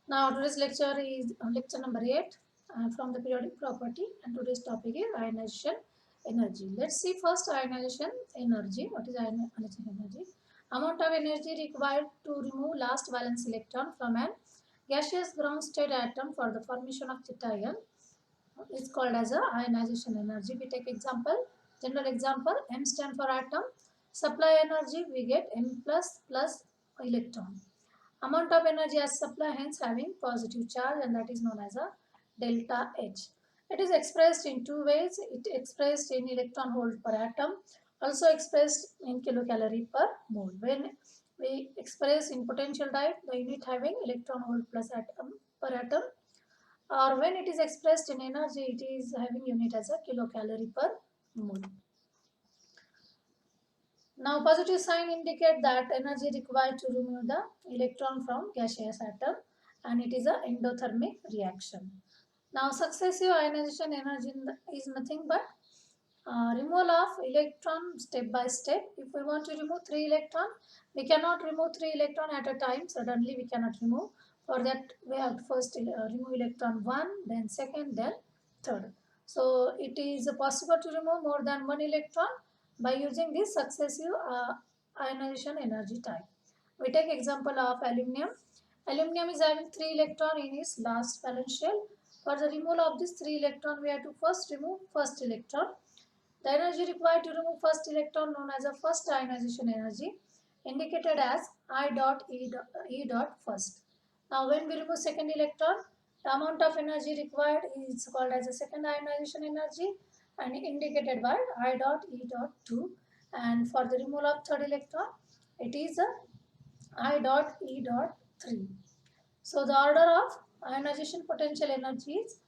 Now today's lecture is lecture number 8 from the periodic property, and today's topic is ionization energy. Let's see first ionization energy. What is ionization energy? Amount of energy required to remove last valence electron from an gaseous ground state atom for the formation of cation is called as a ionization energy. We take example, general example, M stand for atom. Supply energy, we get M plus electron. Amount of energy as supply, hence having positive charge, and that is known as a delta H. It is expressed in two ways. It expressed in electron volt per atom, also expressed in kilocalorie per mole. When we express in potential type, the unit having electron volt plus atom per atom, or when it is expressed in energy, it is having unit as a kilocalorie per mole. Now positive sign indicate that energy required to remove the electron from gaseous atom, and it is a endothermic reaction. Now successive ionization energy is nothing but removal of electron step by step. If we want to remove 3 electron, we cannot remove 3 electron at a time. Suddenly we cannot remove. For that we have to first remove electron 1, then second, then third. So it is possible to remove more than 1 electron by using this successive ionization energy type. We take example of aluminum. Aluminum is having 3 electron in its last valence shell. For the removal of this 3 electron, we have to first remove first electron. The energy required to remove first electron, known as a first ionization energy, indicated as I dot E dot first. Now when we remove second electron, the amount of energy required is called as a second ionization energy and indicated by I dot E dot 2. And for the removal of third electron, it is a I dot E dot 3. So the order of ionization potential energy is: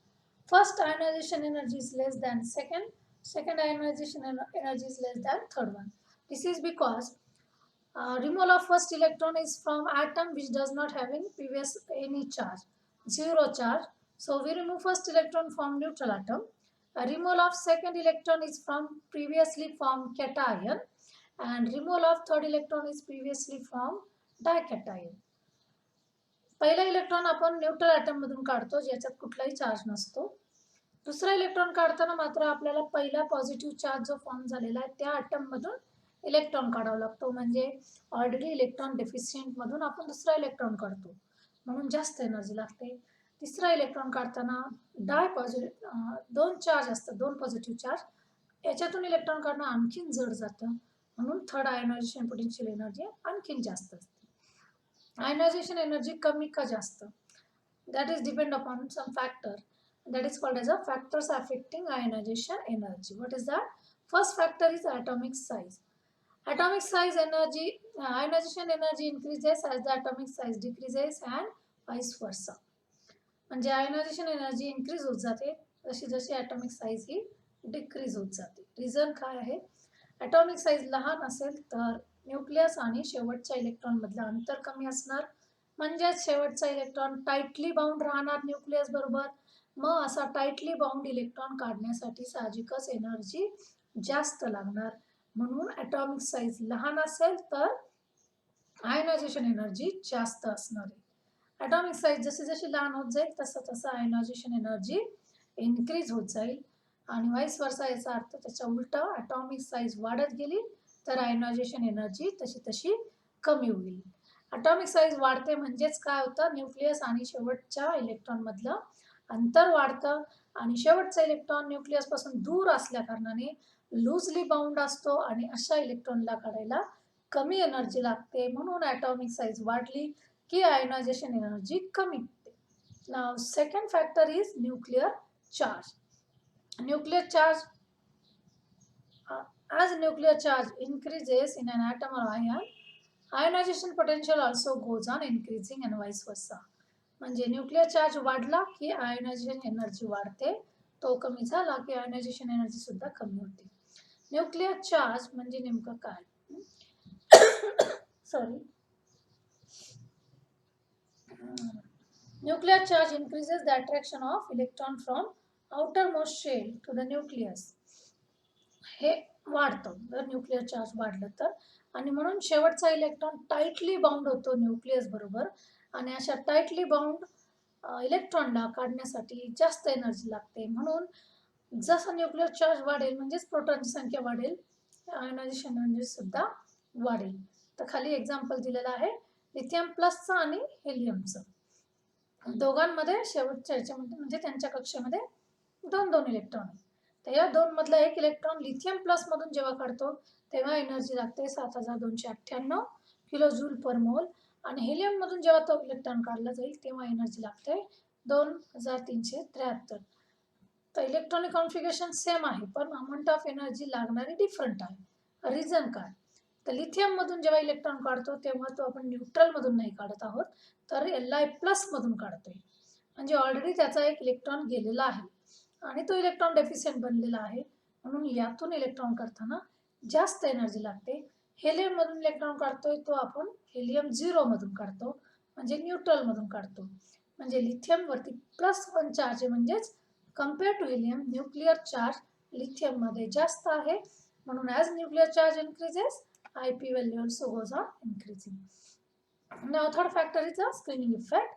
first ionization energy is less than second ionization energy is less than third one. This is because removal of first electron is from atom which does not have in previous any charge, zero charge. So we remove first electron from neutral atom. Removal of second electron is from previously formed cation, and removal of third electron is previously from dication. पहिला electron आपण neutral atom मधून काढतो ज्याच्यात कुठलाही charge नसतो. दुसरा electron काढताना मात्र आपल्याला पहिला पॉझिटिव्ह चार्ज जो फॉर्म झालेला आहे त्या ॲटम मधून इलेक्ट्रॉन काढावा लागतो. म्हणजे ऑलरेडी इलेक्ट्रॉन डेफिशियंट मधून आपण दुसरा इलेक्ट्रॉन काढतो, म्हणून जास्त एनर्जी लागते. तिसरा इलेक्ट्रॉन काढताना दोन चार्ज असतात, दोन पॉझिटिव्ह चार्ज, याच्यातून इलेक्ट्रॉन काढणं आणखीन जड जातं, म्हणून थर्ड आयोनायझेशन पोटेन्शियल एनर्जी आणखीन जास्त असते. Ionization energy कमी का जास्त, that is depend upon some factor, that is called as a factors affecting ionization energy. What is that? First factor is atomic size. Atomic size energy, ionization energy increases as the atomic size decreases and vice versa. म्हणजे ionization energy increase होत जाते जशी जशी atomic size ही decrease होत जाते. Reason काय आहे? Atomic size लहान असेल तर न्यूक्लियस आणि शेवटच्या इलेक्ट्रॉन मधलं अंतर कमी असणार, म्हणजेच शेवटचा इलेक्ट्रॉन टाईटली बाउंड राहणार न्यूक्लियस बरोबर. मग असा टाईटली बाउंड इलेक्ट्रॉन काढण्यासाठी साहजिकच एनर्जी जास्त लागणार. म्हणून ॲटॉमिक साईज लहान असेल तर आयोनायझेशन एनर्जी जास्त असणार आहे. ॲटॉमिक साईज जशी जशी लहान होत जाईल तसं तसं आयोनायझेशन एनर्जी इन्क्रीज होत जाईल, आणि वाईस वर्सा याचा अर्थ त्याच्या उलटा ॲटॉमिक साईज वाढत गेली तर आयोनायझेशन एनर्जी तशी तशी कमी होईल. ॲटॉमिक साईज वाढते म्हणजेच काय होतं? न्यूक्लियस आणि शेवटच्या इलेक्ट्रॉन मधलं अंतर वाढतं, आणि शेवटचा इलेक्ट्रॉन न्यूक्लियस पासून दूर असल्या कारणाने लूजली बाउंड असतो, आणि अशा इलेक्ट्रॉनला काढायला कमी एनर्जी लागते. म्हणून ॲटॉमिक साईज वाढली की आयोनायझेशन एनर्जी कमी होते. Now second factor is nuclear charge. Nuclear charge, as nuclear charge increases in an atom or ion, ionization potential also goes on increasing and vice versa. म्हणजे nuclear charge वाढला की ionization energy वाढते, तो कमी झाला की आयोनायझेशन एनर्जी सुद्धा कमी होते. न्यूक्लियर चार्ज म्हणजे नेमकं काय? Sorry, nuclear charge increases the attraction of electron from outermost shell to the nucleus. हे वाढतं जर न्यूक्लियर चार्ज वाढलं तर, आणि म्हणून शेवटचा इलेक्ट्रॉन टाईटली बाउंड होतो न्यूक्लियस बरोबर, आणि अशा टाईटली बाउंड इलेक्ट्रॉनला काढण्यासाठी जास्त एनर्जी लागते. म्हणून जसं न्यूक्लिअर चार्ज वाढेल म्हणजेच प्रोटॉनची संख्या वाढेल, आयोनायझेशन एनर्जी सुद्धा वाढेल. तर खाली एक्झाम्पल दिलेलं आहे लिथियम प्लसचं आणि हेलियमचं. दोघांमध्ये शेवटच्या ह्याच्यामध्ये म्हणजे त्यांच्या कक्षेमध्ये दोन दोन इलेक्ट्रॉन आहे. तर या दोन मधला एक इलेक्ट्रॉन लिथियम प्लस मधून जेव्हा काढतो तेव्हा एनर्जी लागते 7298 किलो जूल पर मोल, आणि हेलियम मधून जेव्हा तो इलेक्ट्रॉन काढला जाईल तेव्हा एनर्जी लागते 2373. तर इलेक्ट्रॉनिक कॉन्फिगरेशन सेम आहे पण अमाऊंट ऑफ एनर्जी लागणारी डिफरंट आहे. रिझन काय? तर लिथियम मधून जेव्हा इलेक्ट्रॉन काढतो तेव्हा तो आपण न्यूट्रल मधून नाही काढत आहोत, तर Li प्लस मधून काढतोय. म्हणजे ऑलरेडी त्याचा एक इलेक्ट्रॉन गेलेला आहे आणि तो इलेक्ट्रॉन डेफिशियंट बनलेला आहे, म्हणून यातून इलेक्ट्रॉन काढताना जास्त एनर्जी लागते. हेलियम मधून इलेक्ट्रॉन काढतोय तो आपण हेलियम 0 मधून काढतो, म्हणजे न्यूट्रल मधून काढतो. म्हणजे लिथियम वरती +1 चार्ज आहे, म्हणजेच compare to helium nuclear charge lithium मध्ये जास्त आहे. म्हणून as nuclear charge increases IP value also goes on increasing. Now third factor is the screening effect.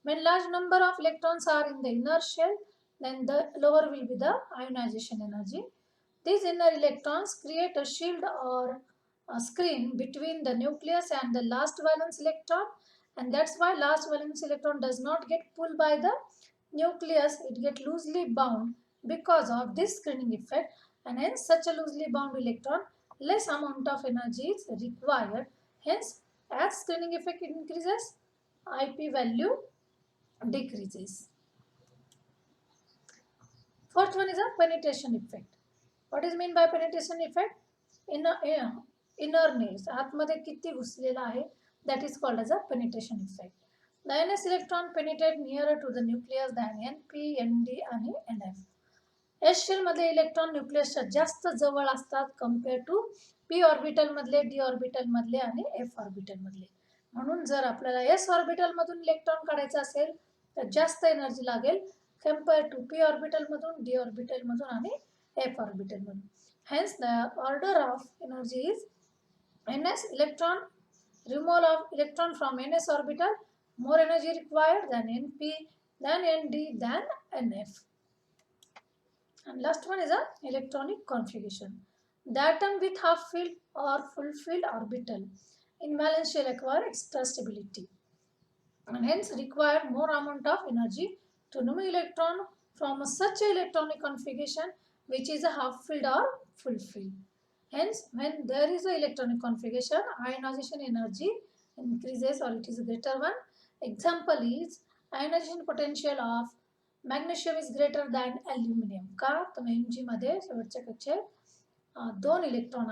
When large number of electrons are in the inner shell, then the lower will be the ionization energy. These inner electrons create a shield or a screen between the nucleus and the last valence electron, and that's why last valence electron does not get pulled by the nucleus, it gets loosely bound because of this screening effect, and hence such a loosely bound electron, less amount of energy is required. Hence, as screening effect increases, IP value decreases. Fourth one is a penetration effect. What is mean by penetration effect? Innerness, आतमध्ये किती घुसलेला आहे, that is called as a penetration effect. The ns electron penetrate nearer to the nucleus than np, nd आणि nf. S shell मधले electron न्यूक्लियसच्या जास्त जवळ असतात compare to p orbital मधले, D orbital मधले आणि एफ ऑर्बिटल मधले. म्हणून जर आपल्याला एस ऑर्बिटल मधून इलेक्ट्रॉन काढायचा असेल तर जास्त एनर्जी लागेल कम्पेअर टू पी ऑर्बिटल मधून, डी ऑर्बिटल मधून आणि एफ ऑर्बिटल मधून. Hence the order of energy is ns electron removal of electron from ns orbital, more energy required than np, than nd, than nf. And last one is a electronic configuration. The atom with half filled or full filled orbital in valence shell acquire extra stability and hence require more amount of energy to remove electron from such a electronic configuration which is a half filled or full filled. Hence, when there is a electronic configuration, ionization energy increases or it is a greater one. Example is ionization potential of magnesium is greater than aluminium. का? तर Mg मध्ये शेवटच्या कक्षेत 2 electron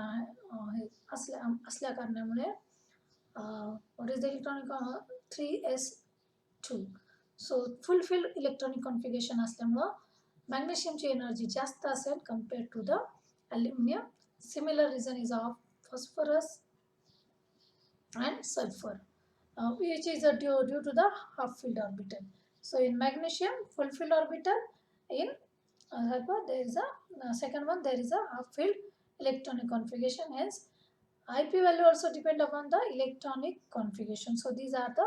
असल्या कारणामुळे what is the electronic 3s2. So fulfil electronic configuration असल्यामुळं मॅग्नेशियमची energy जास्त असेल compare to the aluminium. Similar reason is of phosphorus and sulphur which is due to the half filled orbital. So in magnesium, full filled orbital. In there is a second one, there is a half filled electronic configuration. Hence, IP value also depend upon the electronic configuration. So these are the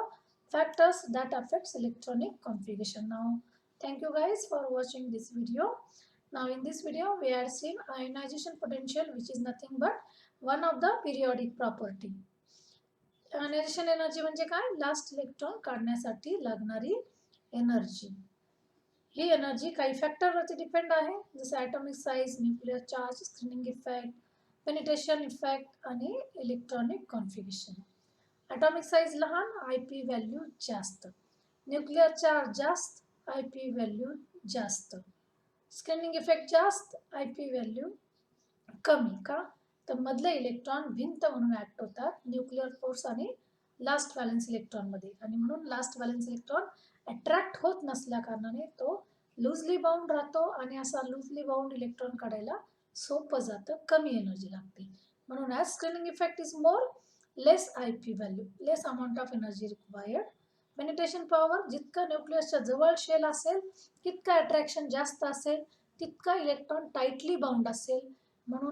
factors that affects electronic configuration. Now, thank you guys for watching this video. Now in this video, we are seeing ionization potential, which is nothing but one of the periodic property. Ionisation energy म्हणजे काय? Last electron काढण्यासाठी लागणारी energy. ही energy काही फॅक्टरवरती depend आहे, जसे atomic size, nuclear charge, screening effect, penetration effect आणि electronic configuration. Atomic size लहान, IP value जास्त. न्यूक्लिअर चार्ज जास्त, IP व्हॅल्यू जास्त. स्क्रीनिंग इफेक्ट जास्त, IP व्हॅल्यू कमी. का? तर मधले इलेक्ट्रॉन भिंत म्हणून ऍक्ट होतात न्यूक्लिअर फोर्स आणि लास्ट व्हॅलेन्स इलेक्ट्रॉन मध्ये, आणि म्हणून लास्ट व्हॅलेन्स इलेक्ट्रॉन अट्रॅक्ट होत नसल्या कारणाने तो लूजली बाउंड राहतो, आणि असा लूजली बाउंड इलेक्ट्रॉन काढायला सोपं जातं, कमी एनर्जी लागते. म्हणून as screening effect is more, less IP value, less amount of energy required. Penetration power, जितका न्यूक्लियसच्या जवळ शेल असेल तितका अट्रॅक्शन जास्त असेल, तितका इलेक्ट्रॉन टाइटली बाउंड असेल, म्हणून